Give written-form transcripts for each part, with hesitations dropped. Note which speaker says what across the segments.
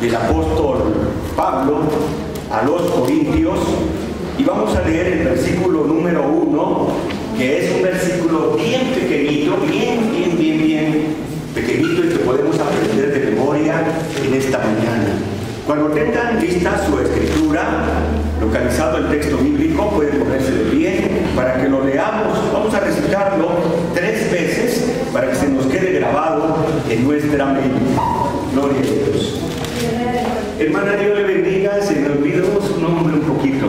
Speaker 1: del apóstol Pablo a los Corintios, y vamos a leer el versículo número 1, que es un versículo bien pequeñito, bien pequeñito, y que podemos aprender de memoria en esta mañana. Cuando tengan lista su escritura, localizado el texto bíblico, pueden ponerse de pie para que lo leamos. Vamos a recitarlo 3 veces para que se nos quede grabado en nuestra mente. Gloria a Dios. Hermana, Dios le bendiga. Se me olvidó su nombre un poquito.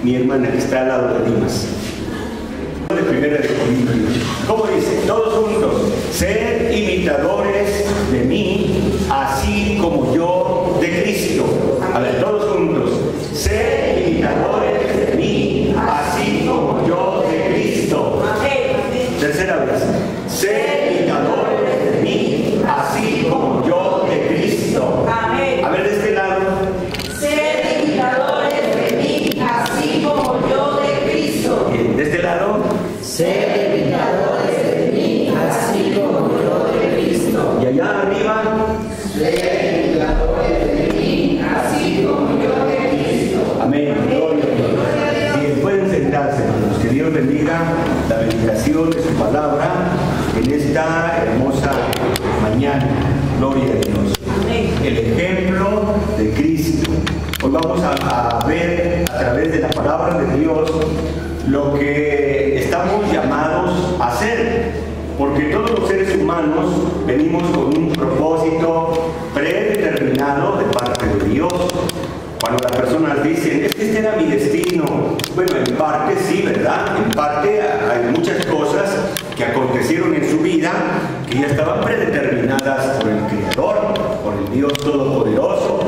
Speaker 1: Mi hermana que está al lado de Dimas. De Primera de Corintios. ¿Cómo dice? Todos juntos. Sed imitadores de mí, así como yo de Cristo. A ver, todos juntos. Sed imitadores de mí, así como yo de Cristo. Tercera vez. Sed imitadores de mí, así como yo de Cristo. A ver, de este lado.
Speaker 2: Sed imitadores de mí, así como yo de Cristo.
Speaker 1: Bien, de este lado.
Speaker 2: Sed imitadores de mí, así como yo de Cristo.
Speaker 1: Y allá arriba.
Speaker 2: Sed imitadores de mí, así como yo de Cristo.
Speaker 1: Amén. Gloria a Dios. Bien, pueden sentarse, hermanos. Que Dios bendiga la bendición de su palabra en esta hermosa mañana. Gloria a Dios. El ejemplo de Cristo. Hoy vamos a ver a través de la palabra de Dios lo que estamos llamados a hacer, porque todos los seres humanos venimos con un propósito predeterminado de parte de Dios. Cuando las personas dicen, es que este era mi destino, bueno, en parte sí, ¿verdad? En parte hay muchas cosas que acontecieron en su vida que ya estaban predeterminadas por el Creador, por el Dios Todopoderoso.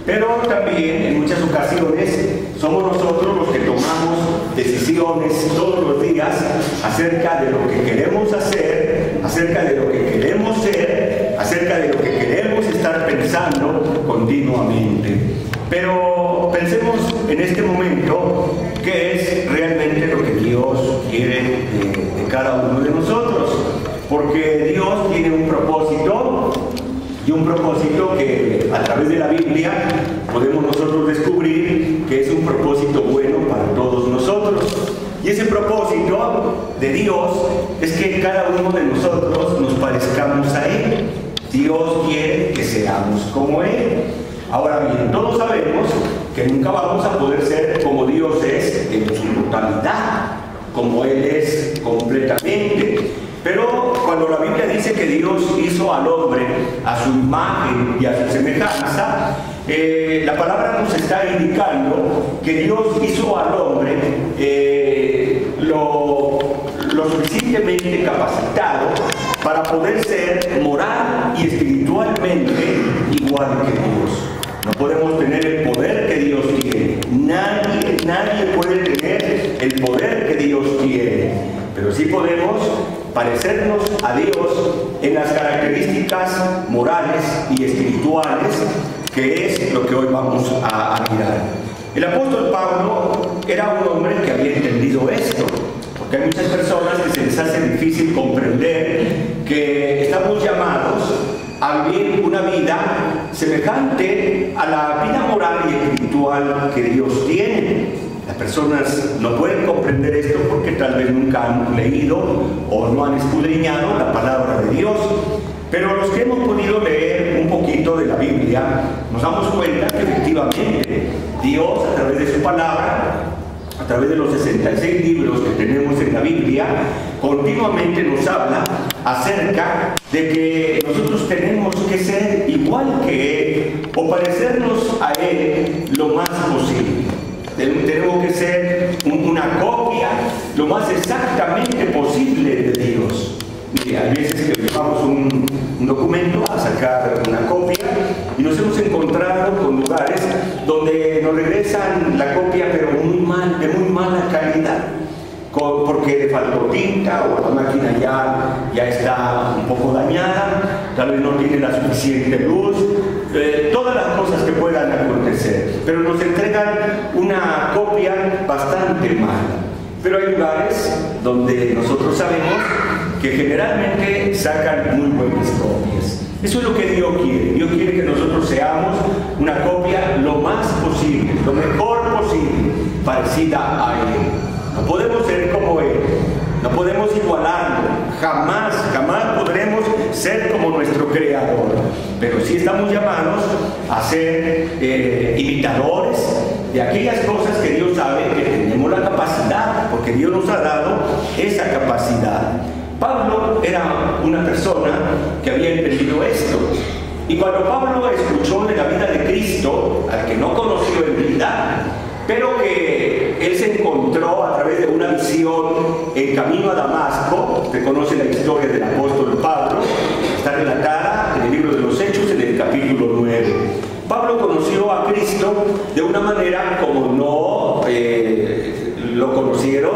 Speaker 1: Pero también en muchas ocasiones somos nosotros los que tomamos decisiones todos los días acerca de lo que queremos hacer, acerca de lo que queremos ser, acerca de lo que queremos estar pensando continuamente. Pero pensemos en este momento qué es realmente lo que Dios quiere de cada uno de nosotros. Porque Dios tiene un propósito, y un propósito que a través de la Biblia podemos nosotros descubrir que es un propósito bueno para todos nosotros. Y ese propósito de Dios es que cada uno de nosotros nos parezcamos a Él. Dios quiere que seamos como Él. Ahora bien, todos sabemos que nunca vamos a poder ser como Dios es en su totalidad, como Él es completamente. Pero cuando la Biblia dice que Dios hizo al hombre a su imagen y a su semejanza, la palabra nos está indicando que Dios hizo al hombre lo suficientemente capacitado para poder ser moral y espiritualmente igual que Dios. No podemos tener el poder que Dios tiene. Nadie puede tener el poder que Dios tiene. Pero sí podemos parecernos a Dios en las características morales y espirituales, que es lo que hoy vamos a mirar. El apóstol Pablo era un hombre que había entendido esto, porque hay muchas personas que se les hace difícil comprender que estamos llamados a vivir una vida semejante a la vida moral y espiritual que Dios tiene. Las personas no pueden comprender esto porque tal vez nunca han leído o no han escudriñado la palabra de Dios. Pero los que hemos podido leer un poquito de la Biblia, nos damos cuenta que efectivamente Dios, a través de su palabra, a través de los 66 libros que tenemos en la Biblia, continuamente nos habla acerca de que nosotros tenemos que ser igual que Él o parecernos a Él lo más posible. Tenemos que ser una copia lo más exactamente posible de Dios. Mire, hay veces que llevamos un documento a sacar una copia y nos hemos encontrado con lugares donde nos regresan la copia pero de muy mala calidad, porque le faltó tinta o la máquina ya está un poco dañada, tal vez no tiene la suficiente luz, todas las cosas que puedan acontecer, pero nos entregan una copia bastante mala. Pero hay lugares donde nosotros sabemos que generalmente sacan muy buenas copias. Eso es lo que Dios quiere. Dios quiere que nosotros seamos una copia lo más posible, lo mejor posible, parecida a Él. No podemos ser como Él, no podemos igualarlo, jamás podremos ser como nuestro Creador, pero sí estamos llamados a ser imitadores de aquellas cosas que Dios sabe que tenemos la capacidad, porque Dios nos ha dado esa capacidad. Pablo era una persona que había entendido esto, y cuando Pablo escuchó de la vida de Cristo, al que no conoció en vida, pero que él se encontró a través de una visión en camino a Damasco. Usted conoce la historia del apóstol Pablo, está relatada en el libro de los Hechos, en el capítulo 9. Pablo conoció a Cristo de una manera como no lo conocieron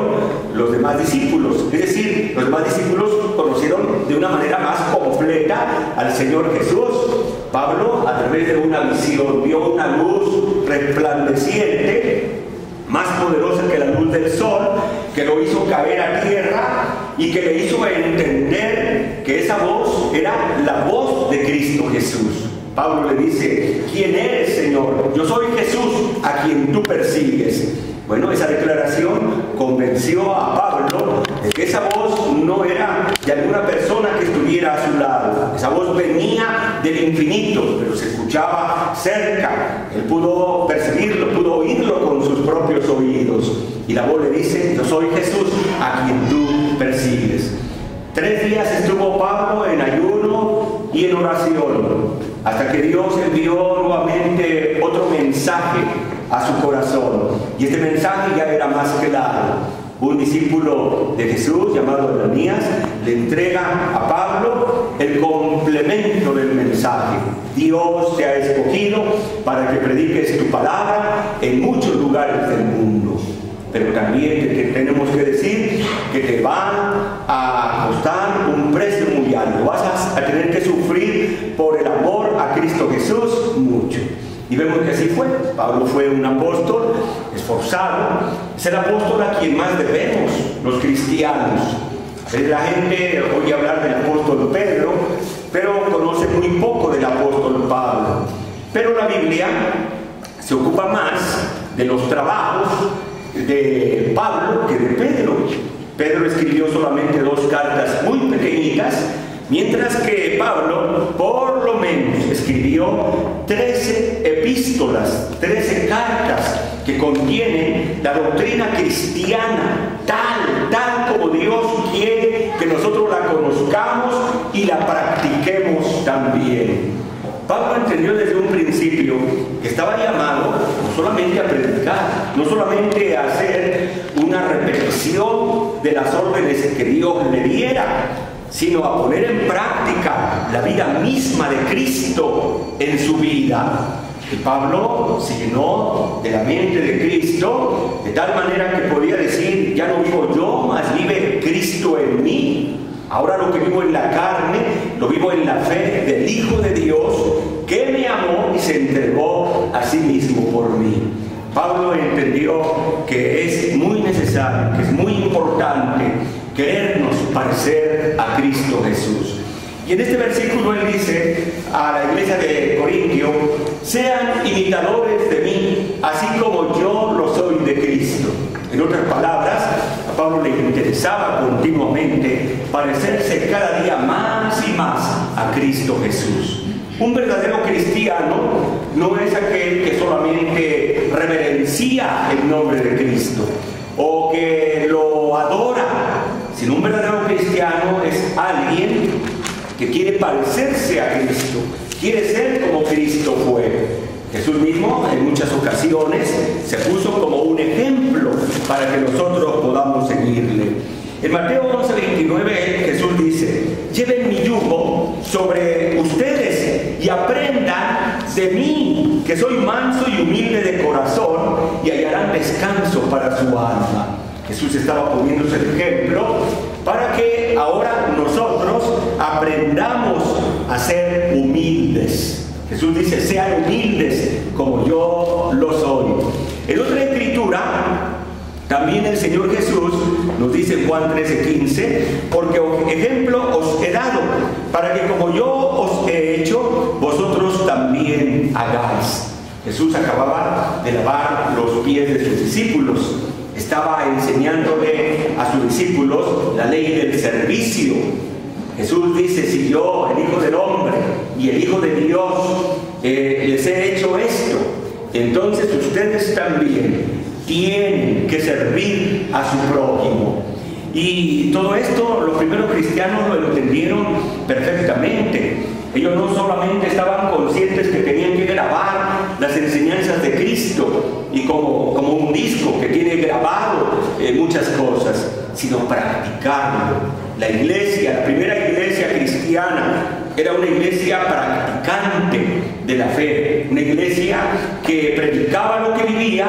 Speaker 1: los demás discípulos. Es decir, los demás discípulos conocieron de una manera más completa al Señor Jesús. Pablo, a través de una visión, vio una luz resplandeciente, más poderosa que la luz del sol, que lo hizo caer a tierra y que le hizo entender que esa voz era la voz de Cristo Jesús. Pablo le dice: ¿quién eres, Señor? Yo soy Jesús, a quien tú persigues. Bueno, esa declaración convenció a Pablo de que esa voz no era de alguna persona que estuviera a su lado. Esa voz venía del infinito, pero se escuchaba cerca. Él pudo percibirlo, pudo oírlo con sus propios oídos. Y la voz le dice: yo soy Jesús, a quien tú persigues. 3 días estuvo Pablo en ayuno y en oración, hasta que Dios envió nuevamente otro mensaje a su corazón. Y este mensaje ya era más claro. Un discípulo de Jesús llamado Ananías le entrega a Pablo el complemento del mensaje. Dios te ha escogido para que prediques tu palabra en muchos lugares del mundo. Pero también tenemos que decir que te va a costar un precio muy alto. Vas a tener que sufrir por el amor a Cristo Jesús mucho. Y vemos que así fue. Pablo fue un apóstol esforzado. Es el apóstol a quien más debemos los cristianos. La gente oye hablar del apóstol Pedro, pero conoce muy poco del apóstol Pablo. Pero la Biblia se ocupa más de los trabajos de Pablo que de Pedro. Pedro escribió solamente 2 cartas muy pequeñitas, mientras que Pablo por lo menos escribió 13 epístolas, 13 cartas que contienen la doctrina cristiana tal como Dios quiere que nosotros la conozcamos y la practiquemos también. Pablo entendió desde un principio que estaba llamado no solamente a predicar, no solamente a hacer una repetición de las órdenes que Dios le diera, sino a poner en práctica la vida misma de Cristo en su vida. Y Pablo se llenó de la mente de Cristo de tal manera que podía decir: ya no vivo yo, mas vive Cristo en mí. Ahora lo que vivo en la carne, lo vivo en la fe del Hijo de Dios, que me amó y se entregó a sí mismo por mí. Pablo entendió que es muy necesario, que es muy importante querernos parecer a Cristo Jesús. Y en este versículo él dice a la iglesia de Corintio: sean imitadores de mí, así como yo lo soy de Cristo. En otras palabras, a Pablo le interesaba continuamente parecerse cada día más y más a Cristo Jesús. Un verdadero cristiano no es aquel que solamente reverencia el nombre de Cristo o que lo adora, sino un verdadero cristiano es alguien que quiere parecerse a Cristo, quiere ser como Cristo fue. Jesús mismo en muchas ocasiones se puso como un ejemplo para que nosotros podamos seguirle. En Mateo 11:29 Jesús dice: lleven mi yugo sobre ustedes y aprendan de mí, que soy manso y humilde de corazón, y hallarán descanso para su alma. Jesús estaba poniéndose el ejemplo para que ahora nosotros aprendamos a ser humildes. Jesús dice: sean humildes como yo lo soy. En otra escritura, también el Señor Jesús Nos dice Juan 13:15, porque ejemplo os he dado, para que como yo os he hecho, vosotros también hagáis. Jesús acababa de lavar los pies de sus discípulos. Estaba enseñándole a sus discípulos la ley del servicio. Jesús dice, si yo, el Hijo del Hombre y el Hijo de Dios, les he hecho esto, entonces ustedes también tienen que servir a su prójimo. Y todo esto los primeros cristianos lo entendieron perfectamente. Ellos no solamente estaban conscientes que tenían que grabar las enseñanzas de Cristo y como un disco que tiene grabado muchas cosas, sino practicarlo. La iglesia, la primera iglesia cristiana, era una iglesia practicante de la fe, una iglesia que predicaba lo que vivía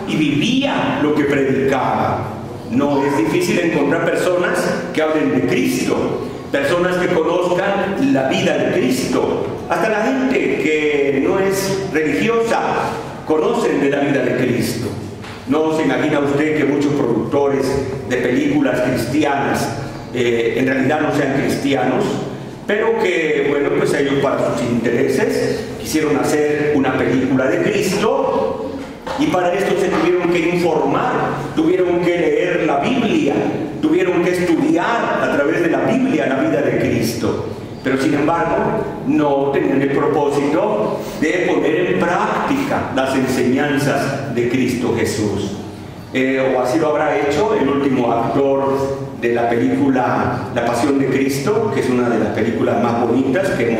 Speaker 1: y vivía lo que predicaba. No es difícil encontrar personas que hablen de Cristo, personas que conozcan la vida de Cristo. Hasta la gente que no es religiosa conocen de la vida de Cristo. No se imagina usted que muchos productores de películas cristianas en realidad no sean cristianos, pero que, bueno, pues ellos para sus intereses quisieron hacer una película de Cristo y para esto se tuvieron que informar, tuvieron que leer la Biblia, tuvieron que estudiar a través de la Biblia la vida de Cristo, pero sin embargo no tenían el propósito de poner en práctica las enseñanzas de Cristo Jesús. O así lo habrá hecho el último actor de la película La Pasión de Cristo, que es una de las películas más bonitas que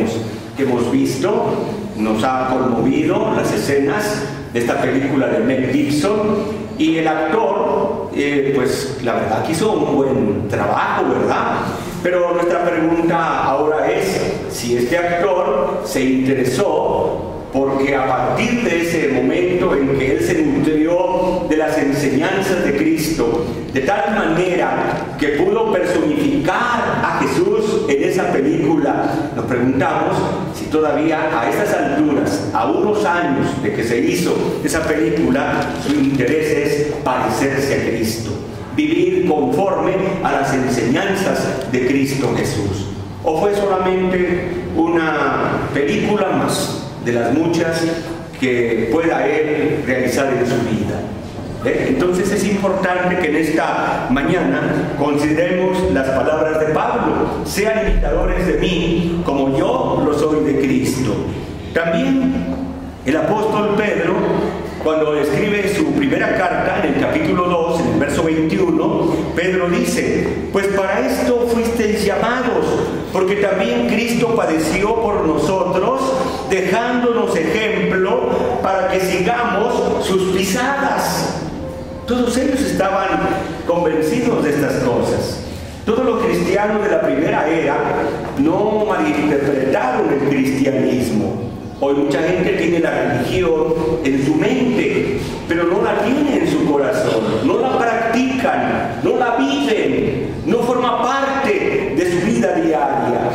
Speaker 1: hemos visto. Nos ha conmovido las escenas de esta película de Mel Gibson, y el actor, pues la verdad que hizo un buen trabajo, ¿verdad? Pero nuestra pregunta ahora es si este actor se interesó, porque a partir de ese momento en que él se nutrió de las enseñanzas de Cristo, de tal manera que pudo personificar a Jesús en esa película, nos preguntamos si todavía a estas alturas, a unos años de que se hizo esa película, su interés es parecerse a Cristo, vivir conforme a las enseñanzas de Cristo Jesús. ¿O fue solamente una película más de las muchas que pueda él realizar en su vida? Entonces es importante que en esta mañana consideremos las palabras de Pablo: sean imitadores de mí como yo lo soy de Cristo. También el apóstol Pedro, cuando escribe su primera carta en el capítulo 2, en el verso 21, Pedro dice: pues para esto fuisteis llamados, porque también Cristo padeció por nosotros, dejándonos ejemplo para que sigamos sus pisadas. Todos ellos estaban convencidos de estas cosas. Todos los cristianos de la primera era no malinterpretaron el cristianismo. Hoy mucha gente tiene la religión en su mente, pero no la tiene en su corazón, no la practican, no la viven, no forma parte de su vida diaria.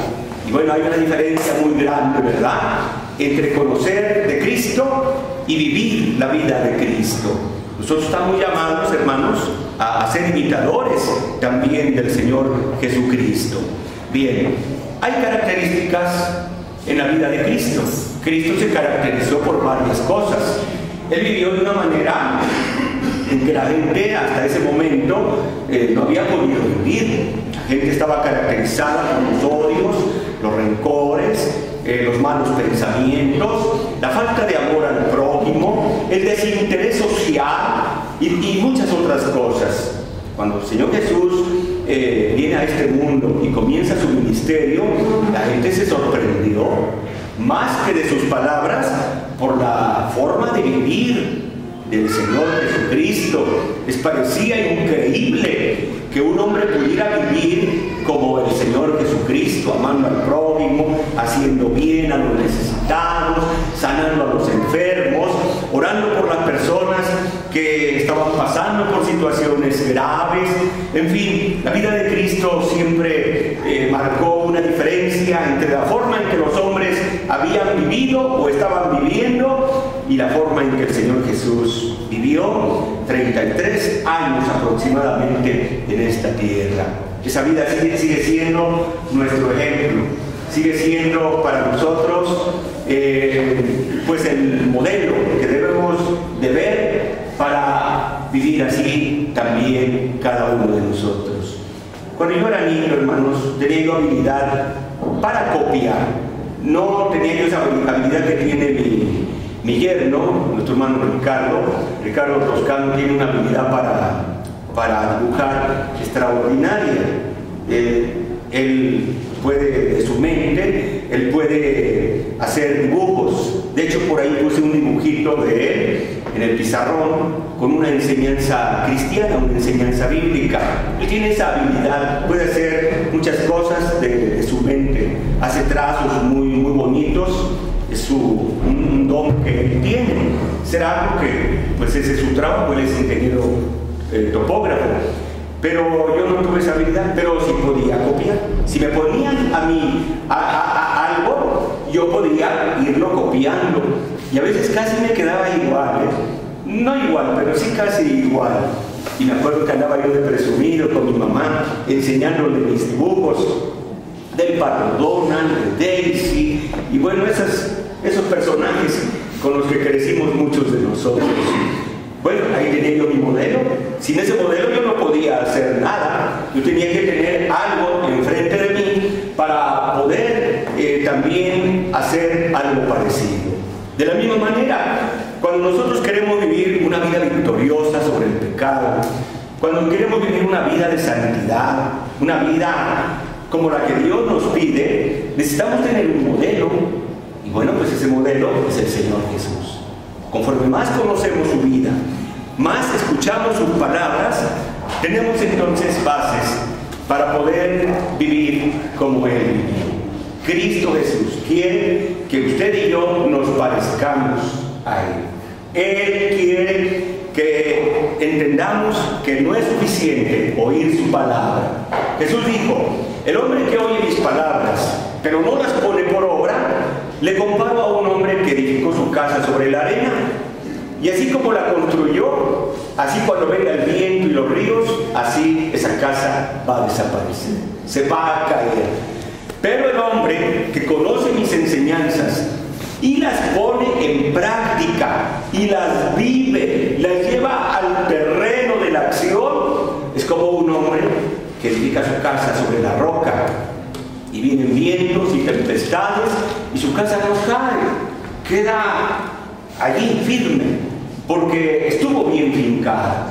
Speaker 1: Y bueno, hay una diferencia muy grande, ¿verdad?, entre conocer de Cristo y vivir la vida de Cristo. Nosotros estamos llamados, hermanos, a ser imitadores también del Señor Jesucristo. Bien, hay características en la vida de Cristo. Cristo se caracterizó por varias cosas. Él vivió de una manera en que la gente hasta ese momento no había podido vivir. La gente estaba caracterizada por los odios, los rencores, los malos pensamientos, la falta de amor al prójimo, el desinterés social y muchas otras cosas. Cuando el Señor Jesús viene a este mundo y comienza su ministerio, la gente se sorprendió, más que de sus palabras, por la forma de vivir del Señor Jesucristo. Les parecía increíble que un hombre pudiera vivir como el Señor Jesucristo, amando al prójimo, haciendo bien a los necesitados, sanando a los enfermos, orando por las personas que estaban pasando por situaciones graves. En fin, la vida de Cristo siempre marcó una diferencia entre la forma en que los hombres habían vivido o estaban viviendo y la forma en que el Señor Jesús vivió 33 años aproximadamente en esta tierra. Esa vida sigue siendo nuestro ejemplo, sigue siendo para nosotros pues el modelo que debemos de ver para vivir así también cada uno de nosotros. Cuando yo era niño, hermanos, tenía yo habilidad para copiar. No tenía yo esa habilidad que tiene mi yerno, nuestro hermano Ricardo Toscano. Tiene una habilidad para dibujar extraordinaria. Él puede, de su mente, él puede hacer dibujos. De hecho, por ahí puse un dibujito de él en el pizarrón con una enseñanza cristiana, una enseñanza bíblica. Él tiene esa habilidad, puede hacer muchas cosas de su mente, hace trazos muy bonitos. Es un don que él tiene. Será porque pues ese es su trabajo, él es ingeniero topógrafo. Pero yo no tuve esa habilidad, pero sí podía copiar. Si me ponían a mí algo, yo podía irlo copiando. Y a veces casi me quedaba igual, no igual, pero sí casi igual. Y me acuerdo que andaba yo de presumido con mi mamá, enseñándole mis dibujos del Pato Donald, de Daisy, y bueno, esos personajes con los que crecimos muchos de nosotros. Bueno, ahí tenía yo mi modelo. Sin ese modelo yo no podía hacer nada. Yo tenía que tener algo enfrente de mí para poder también hacer algo parecido. De la misma manera, cuando nosotros queremos vivir una vida victoriosa sobre el pecado, cuando queremos vivir una vida de santidad, una vida como la que Dios nos pide, necesitamos tener un modelo. Y bueno, pues ese modelo es el Señor Jesús. Conforme más conocemos su vida, más escuchamos sus palabras, tenemos entonces bases para poder vivir como Él vivió. Cristo Jesús quiere que usted y yo nos parezcamos a Él. Él quiere que entendamos que no es suficiente oír su palabra. Jesús dijo: el hombre que oye mis palabras, pero no las pone por obra, le comparo a un hombre que edificó su casa sobre la arena. Y así como la construyó, así cuando venga el viento y los ríos, así esa casa va a desaparecer, se va a caer. Pero el hombre que conoce mis enseñanzas y las pone en práctica y las vive, las lleva al terreno de la acción, es como un hombre que edifica su casa sobre la roca. Y vienen vientos y tempestades y su casa no cae, queda allí firme, porque estuvo bien fincada.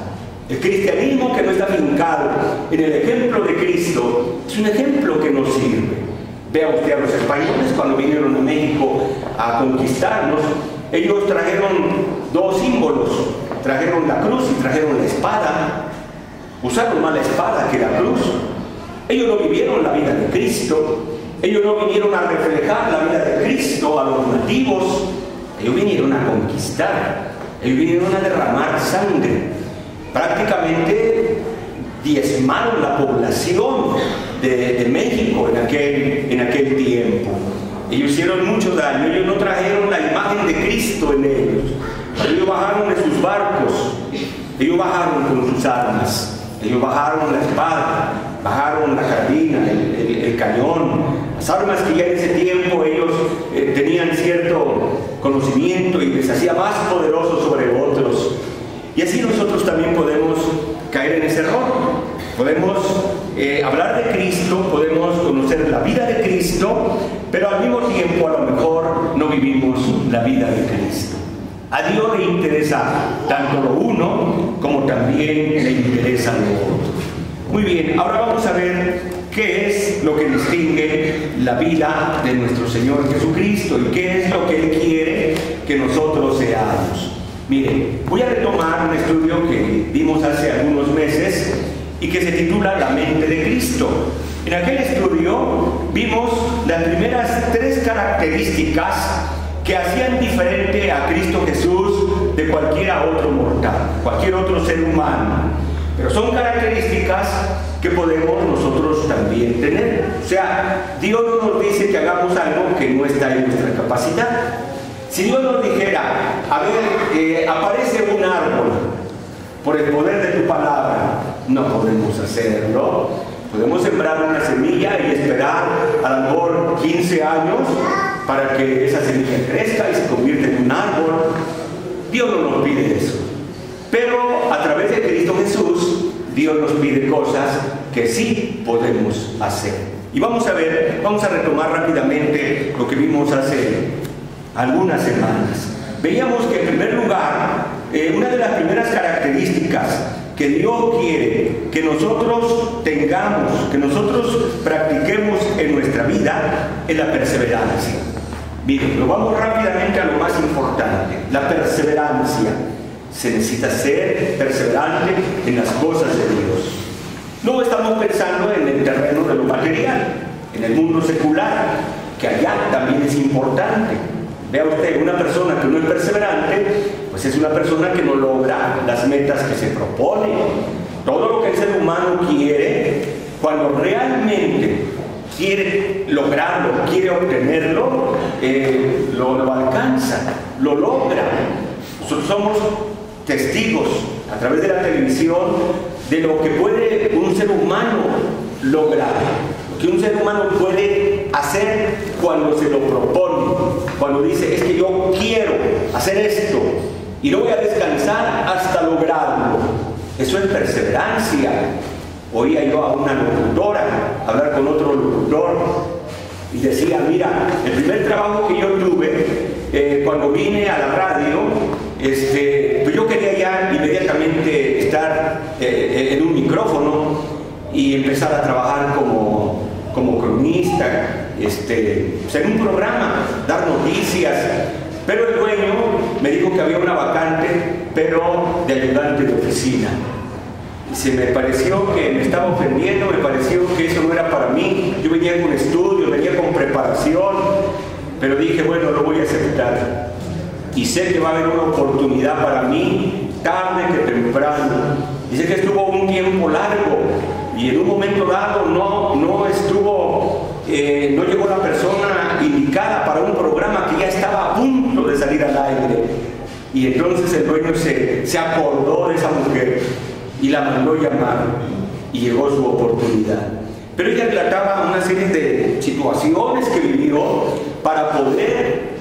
Speaker 1: El cristianismo que no está fincado en el ejemplo de Cristo es un ejemplo que nos sirve. Vea usted a los españoles cuando vinieron a México a conquistarnos. Ellos trajeron dos símbolos, trajeron la cruz y trajeron la espada. Usaron más la espada que la cruz. Ellos no vivieron la vida de Cristo, ellos no vinieron a reflejar la vida de Cristo a los nativos, ellos vinieron a conquistar, ellos vinieron a derramar sangre. Prácticamente diezmaron la población de México en aquel tiempo. Ellos hicieron mucho daño, ellos no trajeron la imagen de Cristo en ellos. Ellos bajaron de sus barcos, ellos bajaron con sus armas, ellos bajaron la espada, bajaron la carabina, el cañón, las armas que ya en ese tiempo ellos tenían cierto conocimiento y les hacía más poderosos sobre otros. Y así nosotros también podemos caer en ese error. Podemos hablar de Cristo, podemos conocer la vida de Cristo, pero al mismo tiempo a lo mejor no vivimos la vida de Cristo. A Dios le interesa tanto lo uno como también le interesa lo otro. Muy bien, ahora vamos a ver qué es lo que distingue la vida de nuestro Señor Jesucristo y qué es lo que Él quiere que nosotros seamos. Miren, voy a retomar un estudio que dimos hace algunos meses y que se titula La mente de Cristo. En aquel estudio vimos las primeras 3 características que hacían diferente a Cristo Jesús de cualquier otro mortal, cualquier otro ser humano. Pero son características que podemos nosotros también tener. O sea, Dios no nos dice que hagamos algo que no está en nuestra capacidad. Si Dios nos dijera, a ver, aparece un árbol por el poder de tu palabra, no podemos hacerlo. Podemos sembrar una semilla y esperar a lo mejor 15 años para que esa semilla crezca y se convierta en un árbol. Dios no nos pide eso. Pero a través de Cristo Jesús, Dios nos pide cosas que sí podemos hacer. Y vamos a ver, vamos a retomar rápidamente lo que vimos hace algunas semanas. Veíamos que en primer lugar, una de las primeras características que Dios quiere que nosotros tengamos, que nosotros practiquemos en nuestra vida, es la perseverancia. Miren, nos vamos rápidamente a lo más importante, la perseverancia. Se necesita ser perseverante en las cosas de Dios. No estamos pensando en el terreno de lo material, en el mundo secular, que allá también es importante. Vea usted, una persona que no es perseverante, pues es una persona que no logra las metas que se propone. Todo lo que el ser humano quiere, cuando realmente quiere lograrlo, quiere obtenerlo, lo alcanza, lo logra. Nosotros somos testigos a través de la televisión de lo que puede un ser humano lograr, lo que un ser humano puede hacer cuando se lo propone, cuando dice, es que yo quiero hacer esto y no voy a descansar hasta lograrlo. Eso es perseverancia. Oía yo a una locutora hablar con otro locutor y decía, mira, el primer trabajo que yo tuve cuando vine a la radio, pues yo quería ya inmediatamente estar en un micrófono y empezar a trabajar como cronista, pues en un programa, dar noticias. Pero el dueño me dijo que había una vacante, pero de ayudante de oficina. Y se me pareció que me estaba ofendiendo, me pareció que eso no era para mí. Yo venía con estudios, venía con preparación, pero dije, bueno, lo voy a aceptar. Y sé que va a haber una oportunidad para mí, tarde que temprano. Dice que estuvo un tiempo largo y en un momento dado no llegó la persona indicada para un programa que ya estaba a punto de salir al aire. Y entonces el dueño se acordó de esa mujer y la mandó llamar y llegó su oportunidad. Pero ella relataba una serie de situaciones que vivió para poder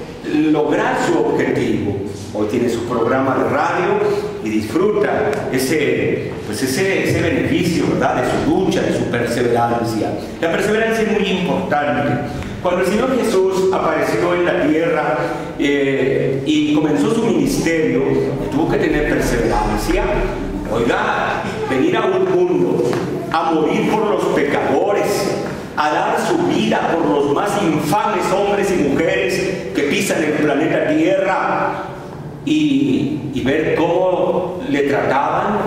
Speaker 1: lograr su objetivo. Hoy tiene su programa de radio y disfruta ese beneficio, ¿verdad?, de su lucha, de su perseverancia. La perseverancia es muy importante. Cuando el Señor Jesús apareció en la tierra y comenzó su ministerio, tuvo que tener perseverancia. Oiga, venir a un mundo a morir por los pecadores, a dar su vida por los más infames hombres y mujeres que pisan el planeta Tierra, y ver cómo le trataban,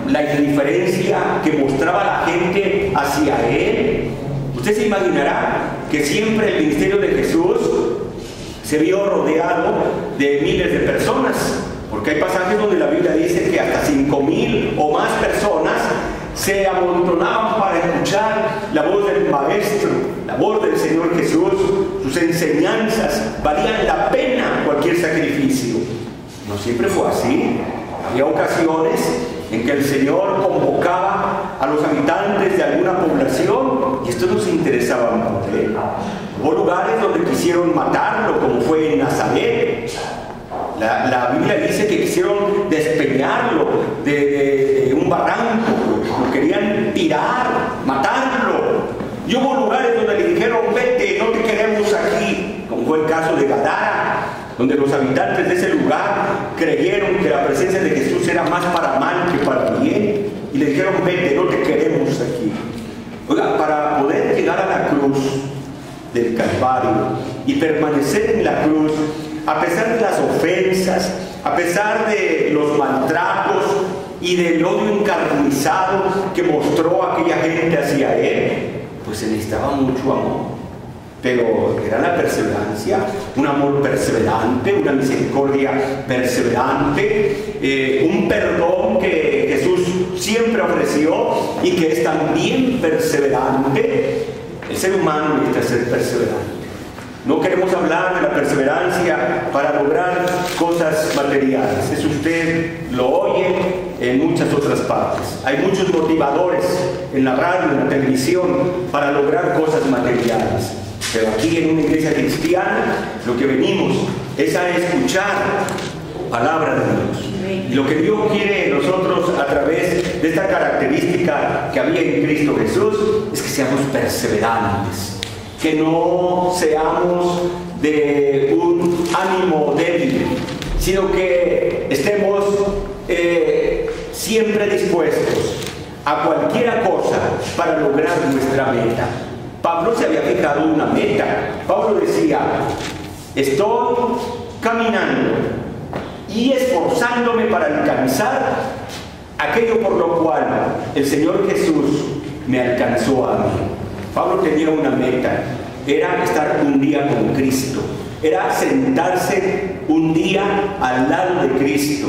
Speaker 1: la indiferencia que mostraba la gente hacia él. Usted se imaginará que siempre el ministerio de Jesús se vio rodeado de miles de personas, porque hay pasajes donde la Biblia dice que hasta 5,000 o más personas se amontonaban para escuchar la voz del Maestro, la voz del Señor Jesús. Sus enseñanzas valían la pena cualquier sacrificio. No siempre fue así. Había ocasiones en que el Señor convocaba a los habitantes de alguna población y estos no se interesaban por él. Hubo lugares donde quisieron matarlo, como fue en Nazaret. La Biblia dice que quisieron despeñarlo de un barranco, lo querían tirar, matarlo. Y hubo lugares donde le dijeron, vete, no te queremos aquí, como fue el caso de Gadara, donde los habitantes de ese lugar creyeron que la presencia de Jesús era más para mal que para bien, y le dijeron, vete, no te queremos aquí. Oiga, para poder llegar a la cruz del Calvario y permanecer en la cruz, a pesar de las ofensas, a pesar de los maltratos y del odio encarnizado que mostró aquella gente hacia él, pues se necesitaba mucho amor. Pero era la perseverancia, un amor perseverante, una misericordia perseverante, un perdón que Jesús siempre ofreció y que es también perseverante. El ser humano necesita ser perseverante. No queremos hablar de la perseverancia para lograr cosas materiales. Eso usted lo oye en muchas otras partes. Hay muchos motivadores en la radio, en la televisión, para lograr cosas materiales. Pero aquí en una iglesia cristiana lo que venimos es a escuchar palabra de Dios. Y lo que Dios quiere de nosotros a través de esta característica que había en Cristo Jesús es que seamos perseverantes. Que no seamos de un ánimo débil, sino que estemos siempre dispuestos a cualquier cosa para lograr nuestra meta. Pablo se había fijado una meta. Pablo decía, estoy caminando y esforzándome para alcanzar aquello por lo cual el Señor Jesús me alcanzó a mí. Pablo tenía una meta, era estar un día con Cristo, era sentarse un día al lado de Cristo,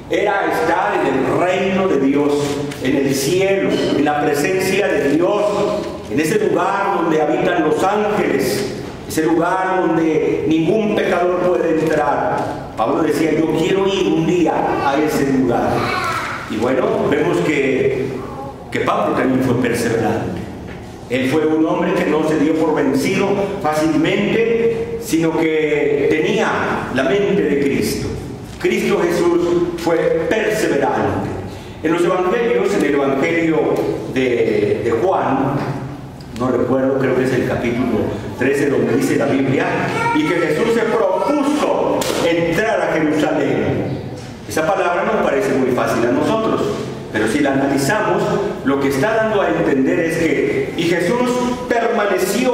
Speaker 1: era estar en el reino de Dios, en el cielo, en la presencia de Dios, en ese lugar donde habitan los ángeles, ese lugar donde ningún pecador puede entrar. Pablo decía, yo quiero ir un día a ese lugar. Y bueno, vemos que Pablo también fue perseverante. Él fue un hombre que no se dio por vencido fácilmente, sino que tenía la mente de Cristo. Cristo Jesús fue perseverante. En los evangelios, en el evangelio de Juan, no recuerdo, creo que es el capítulo 13 donde dice la Biblia, y que Jesús se propuso entrar a Jerusalén. Esa palabra nos parece muy fácil a nosotros, pero si la analizamos, lo que está dando a entender es que y Jesús permaneció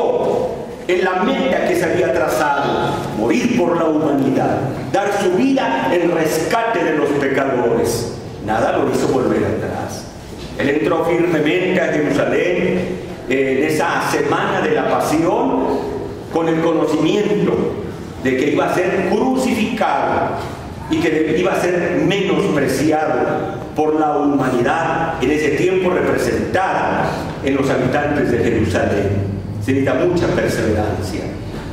Speaker 1: en la meta que se había trazado, morir por la humanidad, dar su vida en rescate de los pecadores. Nada lo hizo volver atrás. Él entró firmemente a Jerusalén en esa semana de la pasión con el conocimiento de que iba a ser crucificado y que iba a ser menospreciado por la humanidad en ese tiempo representada en los habitantes de Jerusalén. Se necesita mucha perseverancia.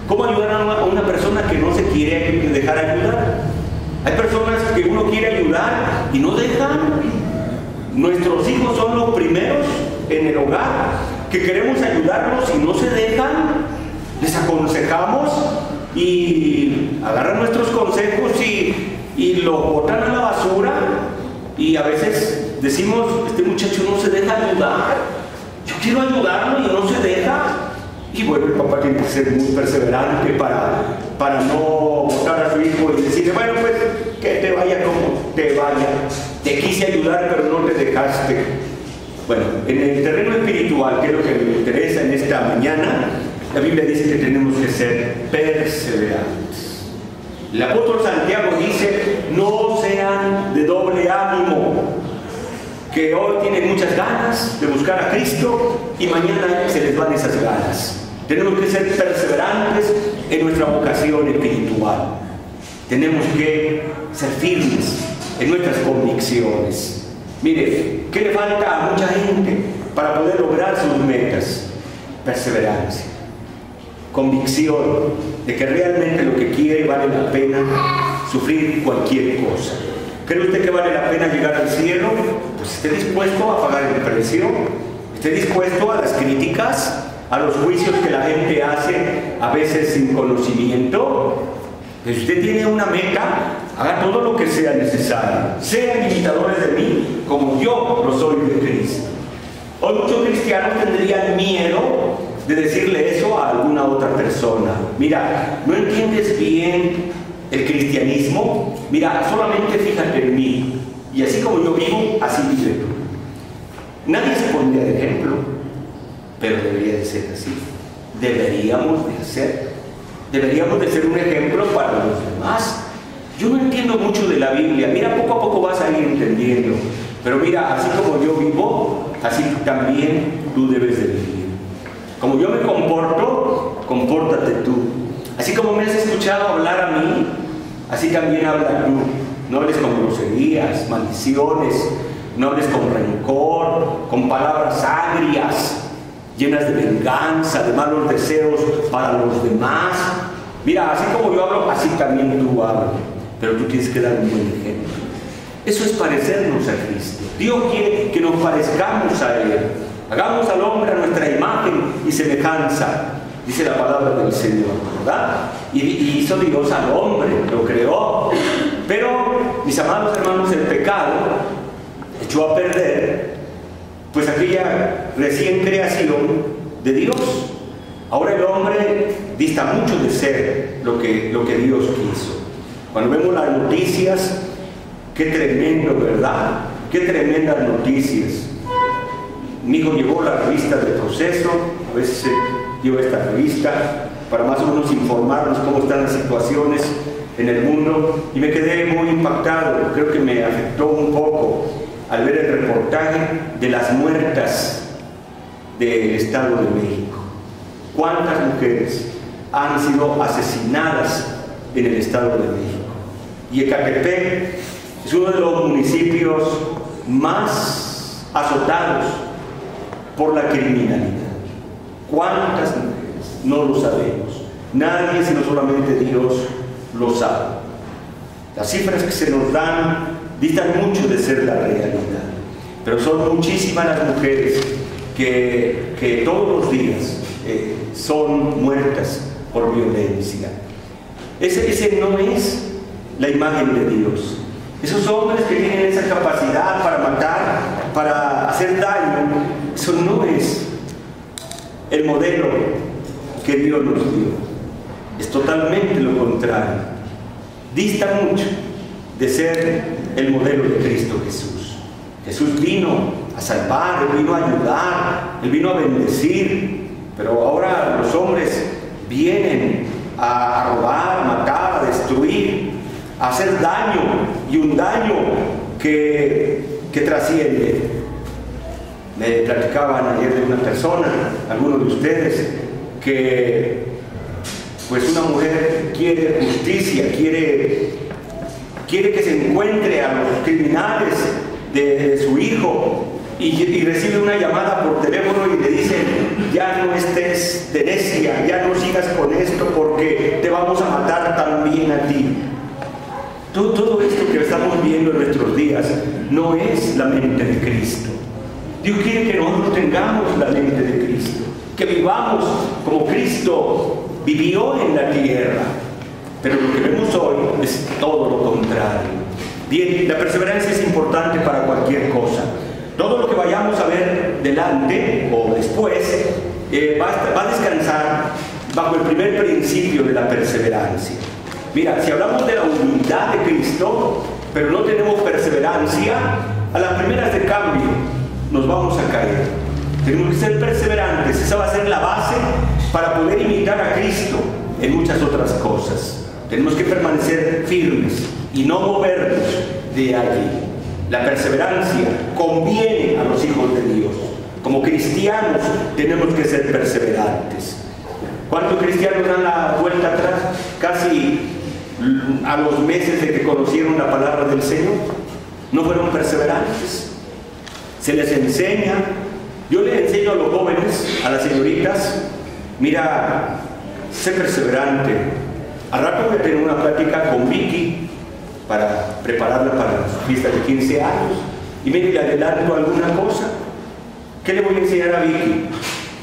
Speaker 1: ¿Cómo ayudar a una persona que no se quiere dejar ayudar? Hay personas que uno quiere ayudar y no dejan. Nuestros hijos son los primeros en el hogar que queremos ayudarlos y no se dejan. Les aconsejamos y agarran nuestros consejos y los botan a la basura. Y a veces decimos, este muchacho no se deja ayudar, yo quiero ayudarlo y no se deja. Y bueno, el papá tiene que ser muy perseverante para no botar a su hijo y decirle, bueno, pues que te vaya como te vaya, te quise ayudar pero no te dejaste. Bueno, en el terreno espiritual, que es lo que me interesa en esta mañana, la Biblia dice que tenemos que ser perseverantes. El apóstol Santiago dice, no sean de doble ánimo, que hoy tienen muchas ganas de buscar a Cristo y mañana se les van esas ganas. Tenemos que ser perseverantes en nuestra vocación espiritual. Tenemos que ser firmes en nuestras convicciones. Mire, ¿qué le falta a mucha gente para poder lograr sus metas? Perseverancia. Convicción de que realmente lo que quiere vale la pena sufrir cualquier cosa. ¿Cree usted que vale la pena llegar al cielo? Pues esté dispuesto a pagar el precio, esté dispuesto a las críticas, a los juicios que la gente hace a veces sin conocimiento. Que si usted tiene una meta, haga todo lo que sea necesario. Sean imitadores de mí como yo lo soy de Cristo. Hoy muchos cristianos tendrían miedo de decirle eso a alguna otra persona. Mira, ¿no entiendes bien el cristianismo? Mira, solamente fíjate en mí. Y así como yo vivo, así vive tú. Nadie se pondría de ejemplo, pero debería de ser así. Deberíamos de hacer. Deberíamos de ser un ejemplo para los demás. Yo no entiendo mucho de la Biblia. Mira, poco a poco vas a ir entendiendo. Pero mira, así como yo vivo, así también tú debes de vivir. Como yo me comporto, compórtate tú. Así como me has escuchado hablar a mí, así también habla tú. No hables con groserías, maldiciones, no hables con rencor, con palabras agrias, llenas de venganza, de malos deseos para los demás. Mira, así como yo hablo, así también tú hablas. Pero tú tienes que dar un buen ejemplo. Eso es parecernos a Cristo. Dios quiere que nos parezcamos a Él. Hagamos al hombre a nuestra imagen y semejanza, dice la palabra del Señor, ¿verdad? Y hizo Dios al hombre, lo creó. Pero, mis amados hermanos, el pecado echó a perder pues aquella recién creación de Dios. Ahora el hombre dista mucho de ser lo que Dios quiso. Cuando vemos las noticias, qué tremendo, ¿verdad? Qué tremendas noticias. Mi hijo llevó la revista de Proceso, a veces lleva esta revista para más o menos informarnos cómo están las situaciones en el mundo, y me quedé muy impactado. Creo que me afectó un poco al ver el reportaje de las muertas del Estado de México. ¿Cuántas mujeres han sido asesinadas en el Estado de México? Y Ecatepec es uno de los municipios más azotados por la criminalidad. ¿Cuántas mujeres? No lo sabemos. Nadie, sino solamente Dios, lo sabe. Las cifras que se nos dan distan mucho de ser la realidad, pero son muchísimas las mujeres que todos los días son muertas por violencia. Ese no es la imagen de Dios. Esos hombres que tienen esa capacidad para matar, para hacer daño, eso no es el modelo que Dios nos dio. Es totalmente lo contrario. Dista mucho de ser el modelo de Cristo Jesús. Jesús vino a salvar, Él vino a ayudar, Él vino a bendecir, pero ahora los hombres vienen a robar, a matar, a destruir, a hacer daño, y un daño que trasciende. Me platicaban ayer de una persona, algunos de ustedes, que pues una mujer quiere justicia, quiere que se encuentre a los criminales de su hijo, y recibe una llamada por teléfono y le dicen: ya no estés de necia, ya no sigas con esto porque te vamos a matar también a ti. Todo esto que estamos viendo en nuestros días no es la mente de Cristo. Dios quiere que nosotros tengamos la mente de Cristo, que vivamos como Cristo vivió en la tierra. Pero lo que vemos hoy es todo lo contrario. Bien, la perseverancia es importante para cualquier cosa. Todo lo que vayamos a ver delante o después va a descansar bajo el primer principio de la perseverancia. Mira, si hablamos de la humildad de Cristo, pero no tenemos perseverancia, a las primeras de cambio nos vamos a caer. Tenemos que ser perseverantes. Esa va a ser la base para poder imitar a Cristo en muchas otras cosas. Tenemos que permanecer firmes y no movernos de allí. La perseverancia conviene a los hijos de Dios. Como cristianos tenemos que ser perseverantes. ¿Cuántos cristianos dan la vuelta atrás? Casi a los meses de que conocieron la palabra del Señor. No fueron perseverantes. Se les enseña. Yo les enseño a los jóvenes, a las señoritas: mira, sé perseverante. Al rato voy a tener una plática con Vicky para prepararla para su fiesta de 15 años. Y mire, le adelanto alguna cosa. ¿Qué le voy a enseñar a Vicky?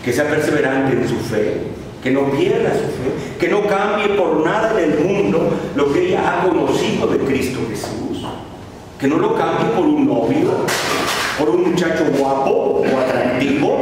Speaker 1: Que sea perseverante en su fe, que no pierda su fe, que no cambie por nada en el mundo lo que ella ha conocido de Cristo Jesús. Que no lo cambie por un novio, por un muchacho guapo o atractivo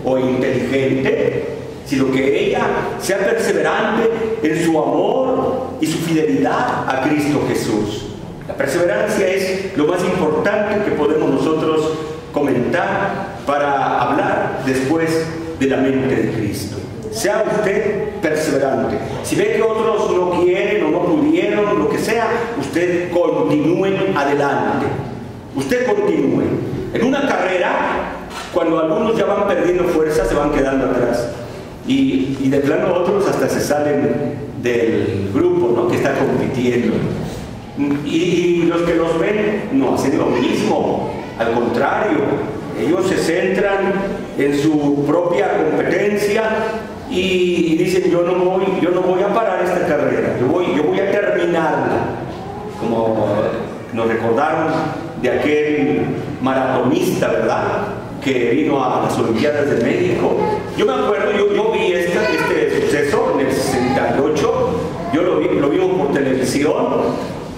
Speaker 1: o inteligente, sino que ella sea perseverante en su amor y su fidelidad a Cristo Jesús. La perseverancia es lo más importante que podemos nosotros comentar para hablar después de la mente de Cristo. Sea usted perseverante. Si ve que otros no quieren o no pudieron, lo que sea, usted continúe adelante. Usted continúe. En una carrera, cuando algunos ya van perdiendo fuerza, se van quedando atrás. Y de plano otros hasta se salen del grupo, ¿no?, que está compitiendo. Y los que los ven no hacen lo mismo. Al contrario, ellos se centran en su propia competencia y dicen, yo no voy a parar esta carrera, yo voy a terminarla, como nos recordaron de aquel maratonista, ¿verdad?, que vino a las Olimpiadas de México. Yo me acuerdo, yo vi este suceso en el 68, yo lo vimos por televisión,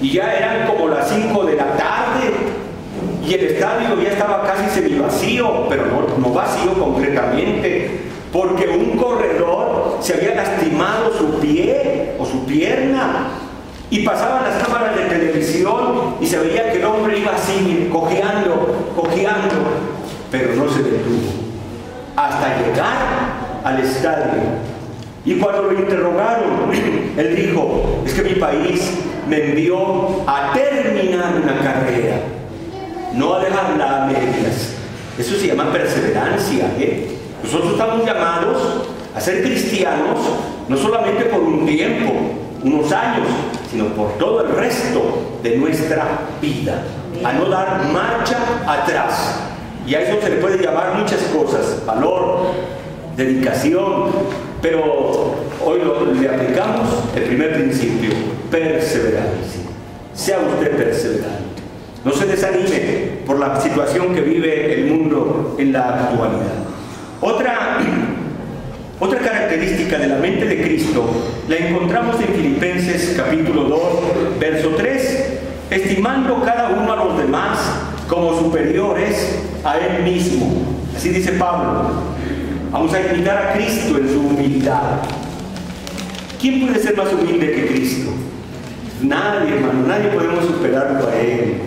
Speaker 1: y ya eran como las 5 de la tarde, y el estadio ya estaba casi semivacío, pero no vacío completamente, porque un corredor se había lastimado su pie o su pierna, y pasaban las cámaras de televisión y se veía que el hombre iba así, cojeando, pero no se detuvo hasta llegar al estadio. Y cuando lo interrogaron, él dijo, es que mi país me envió a terminar una carrera, no a dejarla a medias. Eso se llama perseverancia, ¿eh? Nosotros estamos llamados a ser cristianos, no solamente por un tiempo, unos años, sino por todo el resto de nuestra vida, a no dar marcha atrás. Y a eso se le puede llamar muchas cosas, valor, dedicación, pero hoy le aplicamos el primer principio, perseverancia. Sea usted perseverante. No se desanime por la situación que vive el mundo en la actualidad. Otra característica de la mente de Cristo la encontramos en Filipenses capítulo 2, verso 3, estimando cada uno a los demás como superiores a él mismo. Así dice Pablo. Vamos a imitar a Cristo en su humildad. ¿Quién puede ser más humilde que Cristo? Nadie, hermano, nadie podemos superarlo a Él.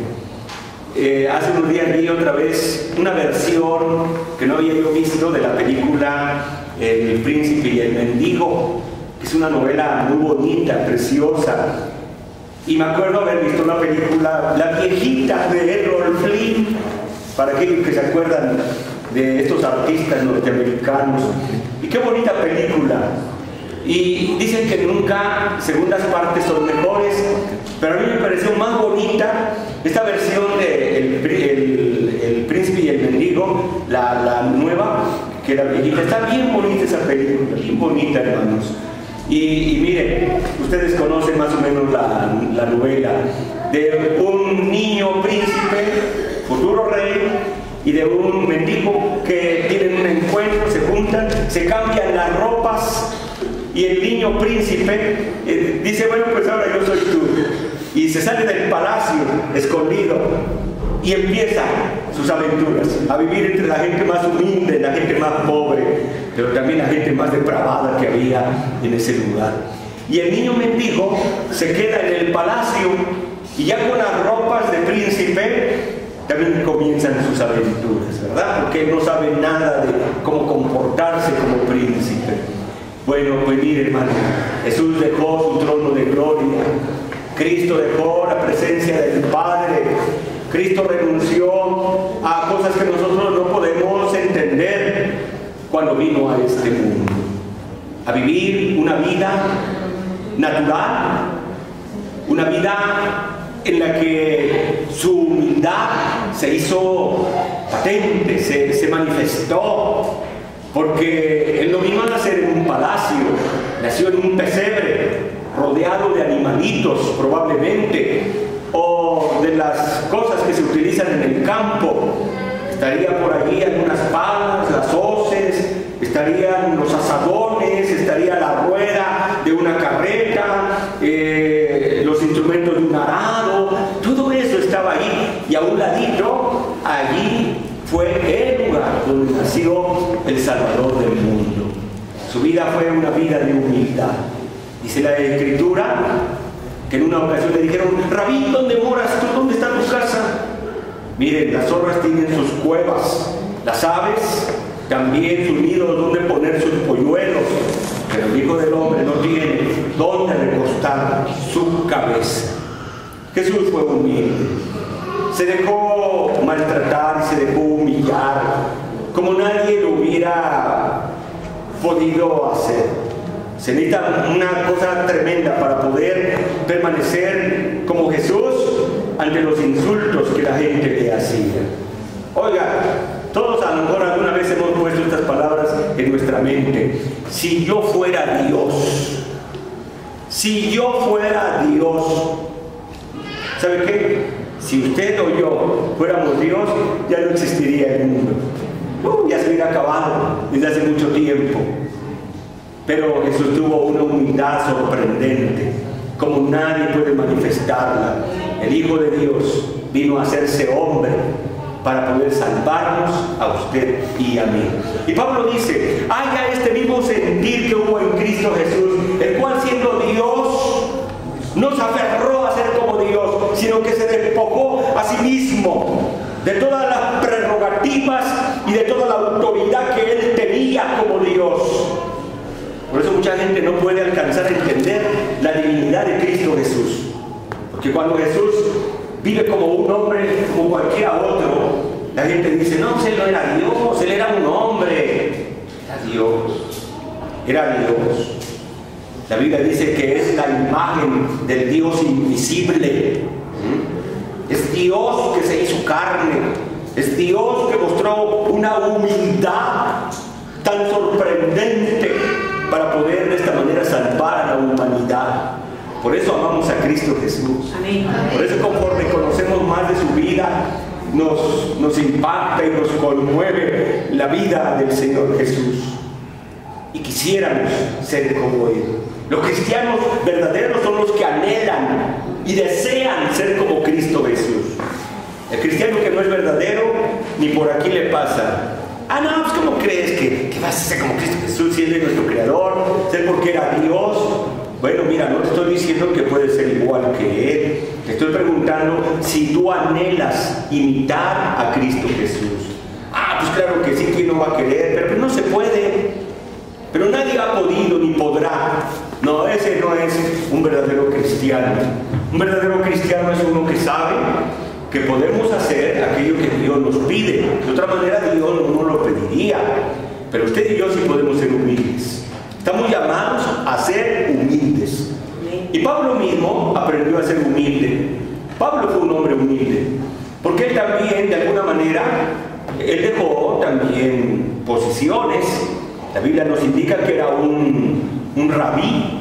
Speaker 1: Hace unos días vi otra vez una versión que no había yo visto de la película El Príncipe y el Mendigo, que es una novela muy bonita, preciosa. Y me acuerdo haber visto la película La Viejita de Errol Flynn, para aquellos que se acuerdan de estos artistas norteamericanos. Y qué bonita película. Y dicen que nunca segundas partes son mejores, pero a mí me pareció más bonita esta versión de El Príncipe y el Mendigo, la nueva, que la viejita. Está bien bonita esa película, bien bonita, hermanos. Y miren, ustedes conocen más o menos la novela de un niño príncipe, futuro rey, y de un mendigo que tienen un encuentro, se juntan, se cambian las ropas, y el niño príncipe dice, bueno, pues ahora yo soy tú, y se sale del palacio escondido y empieza sus aventuras, a vivir entre la gente más humilde, la gente más pobre, pero también la gente más depravada que había en ese lugar. Y el niño mendigo se queda en el palacio, y ya con las ropas de príncipe también comienzan sus aventuras, ¿verdad? Porque él no sabe nada de cómo comportarse como príncipe. Bueno, pues mire, hermano, Jesús dejó su trono de gloria, Cristo dejó la presencia del Padre, Cristo renunció a cosas que nosotros no podemos entender cuando vino a este mundo, a vivir una vida natural, una vida en la que su humildad se hizo patente, se manifestó, porque él no vino a nacer en un palacio, nació en un pesebre, rodeado de animalitos probablemente, o de las cosas que se utilizan en el campo. Estaría por allí algunas palas, las hoces, estarían los azadones, estaría la rueda de una carreta, los instrumentos de un arado, todo eso estaba ahí, y a un ladito, allí fue el lugar donde nació el Salvador del mundo. Su vida fue una vida de humildad. Dice la Escritura que en una ocasión le dijeron, Rabí, ¿dónde moras tú? ¿Dónde está tu casa? Miren, las zorras tienen sus cuevas, las aves también sus nidos donde poner sus polluelos, pero el Hijo del Hombre no tiene dónde recostar su cabeza. Jesús fue humilde, se dejó maltratar y se dejó humillar como nadie lo hubiera podido hacer. Se necesita una cosa tremenda para poder permanecer como Jesús ante los insultos que la gente le hacía. Oiga, todos a lo mejor alguna vez hemos puesto estas palabras, en nuestra mente. Si yo fuera Dios, si yo fuera Dios, ¿sabe qué? Si usted o yo fuéramos Dios, ya no existiría el mundo. Ya se hubiera acabado desde hace mucho tiempo. Pero Jesús tuvo una humildad sorprendente, como nadie puede manifestarla. El Hijo de Dios vino a hacerse hombre para poder salvarnos a usted y a mí. Y Pablo dice, haya este mismo sentir que hubo en Cristo Jesús, el cual siendo Dios, no se aferró a ser como Dios, sino que se despojó a sí mismo de todas las prerrogativas y de toda la autoridad que él tenía como Dios. Por eso mucha gente no puede alcanzar a entender la divinidad de Cristo Jesús. Porque cuando Jesús vive como un hombre, como cualquiera otro, la gente dice, no, él no era Dios, él era un hombre. Era Dios. Era Dios. La Biblia dice que es la imagen del Dios invisible. Es Dios que se hizo carne. Es Dios que mostró una humildad tan sorprendente para poder de esta manera salvar a la humanidad. Por eso amamos a Cristo Jesús. Amén. Por eso conforme conocemos más de su vida, nos impacta y nos conmueve la vida del Señor Jesús. Y quisiéramos ser como Él. Los cristianos verdaderos son los que anhelan y desean ser como Cristo Jesús. El cristiano que no es verdadero, ni por aquí le pasa. Ah, no, pues ¿cómo crees que vas a ser como Cristo Jesús si Él es nuestro creador? Ser porque era Dios. Bueno, mira, no te estoy diciendo que puedes ser igual que Él. Te estoy preguntando si tú anhelas imitar a Cristo Jesús. Ah, pues claro que sí, ¿quién no va a querer? Pero pues no se puede. Pero nadie ha podido ni podrá. No, ese no es un verdadero cristiano. Un verdadero cristiano es uno que sabe que podemos hacer aquello que Dios nos pide. De otra manera Dios no lo pediría. Pero usted y yo sí podemos ser humildes. Estamos llamados a ser humildes. Y Pablo mismo aprendió a ser humilde. Pablo fue un hombre humilde. Porque él también, de alguna manera, él dejó también posiciones. La Biblia nos indica que era un rabí.